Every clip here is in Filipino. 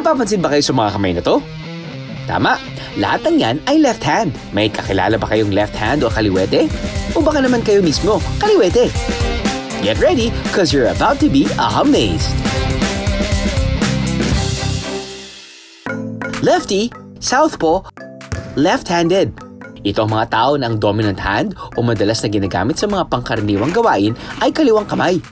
napapansin ba kayo sa mga kamay na to? Tama, lahat ng yan ay left hand. May kakilala ba kayong left hand o kaliwete? O baka naman kayo mismo, kaliwete? Get ready, cause you're about to be amazed! Lefty, southpaw, left-handed. Ito ang mga tao na ang dominant hand o madalas na ginagamit sa mga pangkaraniwang gawain ay kaliwang kamay.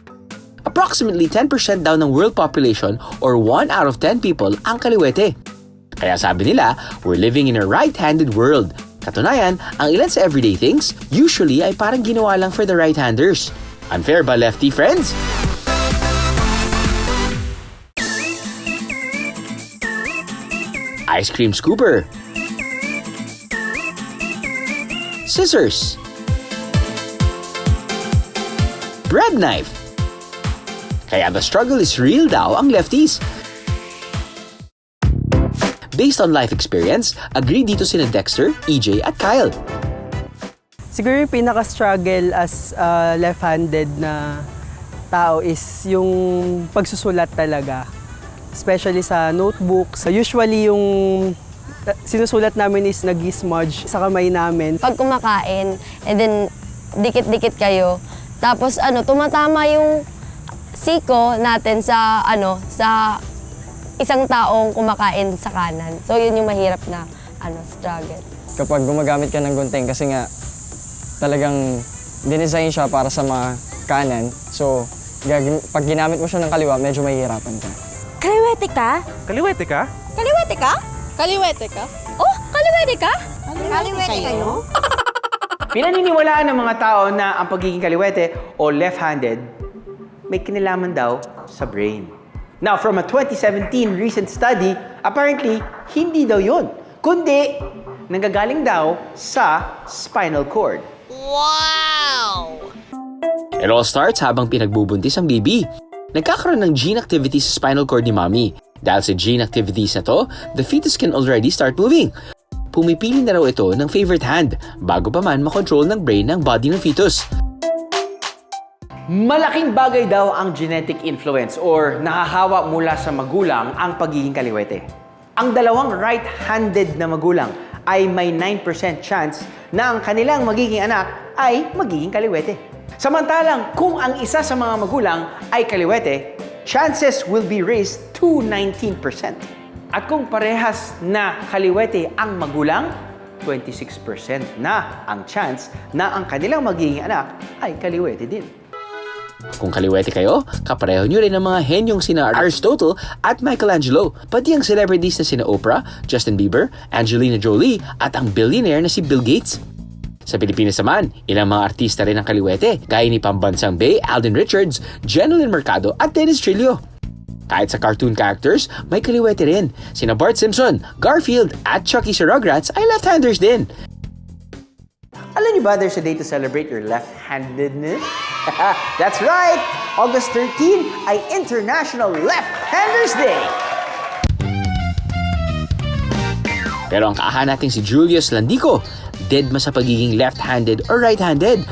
Approximately 10% daw ng world population or 1 out of 10 people ang kaliwete. Kaya sabi nila, we're living in a right-handed world. Katunayan, ang ilan sa everyday things usually ay parang ginawa lang for the right-handers. Unfair ba, lefty friends? Ice cream scooper, scissors, bread knife. Kaya the struggle is real daw ang lefties. Based on life experience, agree dito sina Dexter, EJ at Kyle. Siguro yung pinaka-struggle as left-handed na tao is yung pagsusulat talaga. Especially sa notebooks. Usually yung sinusulat namin is nag-smudge sa kamay namin. Pag kumakain, and then dikit-dikit kayo, tapos tumatama yung siko natin sa sa isang taong kumakain sa kanan. So yun yung mahirap na struggle. Kapag gumagamit ka ng gunting kasi nga talagang dinesign siya para sa mga kanan. So pag ginamit mo siya ng kaliwa, medyo mahihirapan ka. Kaliwete ka? Kaliwete ka? Kaliwete ka? Kaliwete ka? Oh, kaliwete ka? Kaliwete kayo? Pinaniniwalaan ng mga tao na ang pagiging kaliwete o left-handed may kinalaman daw sa brain. Now, from a 2017 recent study, apparently, hindi daw yun, kundi nanggagaling daw sa spinal cord. Wow! It all starts habang pinagbubuntis ang baby. Nagkakaroon ng gene activity sa spinal cord ni mommy. Dahil sa gene activities na to, the fetus can already start moving. Pumipili na raw ito ng favorite hand bago pa man makontrol ng brain ng body ng fetus. Malaking bagay daw ang genetic influence or nahahawa mula sa magulang ang pagiging kaliwete. Ang dalawang right-handed na magulang ay may 9% chance na ang kanilang magiging anak ay magiging kaliwete. Samantalang kung ang isa sa mga magulang ay kaliwete, chances will be raised to 19%. At kung parehas na kaliwete ang magulang, 26% na ang chance na ang kanilang magiging anak ay kaliwete din. Kung kaliwete kayo, kapareho nyo rin ang mga henyong sina Aristotle at Michelangelo, pati ang celebrities na sina Oprah, Justin Bieber, Angelina Jolie at ang billionaire na si Bill Gates. Sa Pilipinas naman, ilang mga artista rin ang kaliwete, gaya ni Pambansang Bay, Alden Richards, Jenilyn Mercado at Dennis Trillo. Kahit sa cartoon characters, may kaliwete rin. Sina Bart Simpson, Garfield at Chucky sa Rugrats ay left-handers din. Alam niyo ba there's a day to celebrate your left-handedness? That's right! August 13 ay International Left-Handers Day! Pero ang kaahan natin si Julius Landico, dead ma sa pagiging left-handed or right-handed.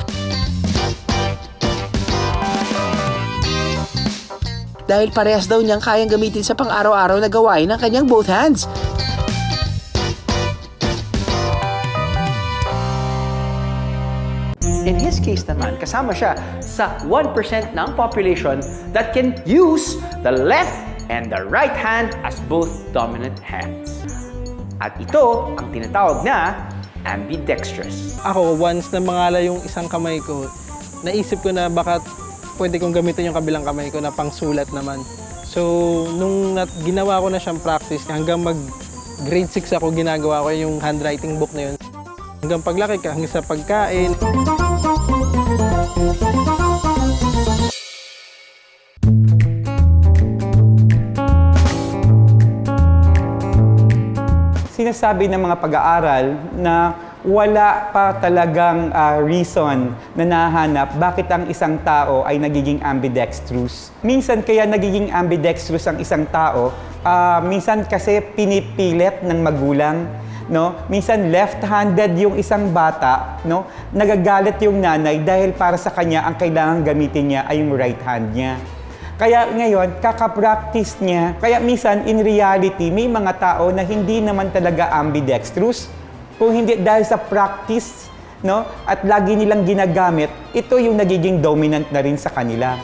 Dahil parehas daw niyang kayang gamitin sa pang-araw-araw na gawain ng kanyang both hands. In his case naman, kasama siya sa 1% ng population that can use the left and the right hand as both dominant hands. At ito ang tinatawag na ambidextrous. Ako, once na mangala yung isang kamay ko, naisip ko na baka pwede kong gamitin yung kabilang kamay ko na pangsulat naman. So, nung ginawa ko na siyang practice, hanggang grade 6 ako, ginagawa ko yung handwriting book na yun. Hanggang paglaki ka, hanggang sa pagkain. Sinasabi ng mga pag-aaral na wala pa talagang reason na nahanap bakit ang isang tao ay nagiging ambidextrous. Minsan kaya nagiging ambidextrous ang isang tao, minsan kasi pinipilit ng magulang, no? Minsan left-handed yung isang bata, no? Nagagalit yung nanay dahil para sa kanya ang kailangang gamitin niya ay yung right hand niya. Kaya ngayon, kakapractice niya. Kaya minsan, in reality, may mga tao na hindi naman talaga ambidextrous. Kung hindi dahil sa practice, no, at lagi nilang ginagamit, ito yung nagiging dominant na rin sa kanila.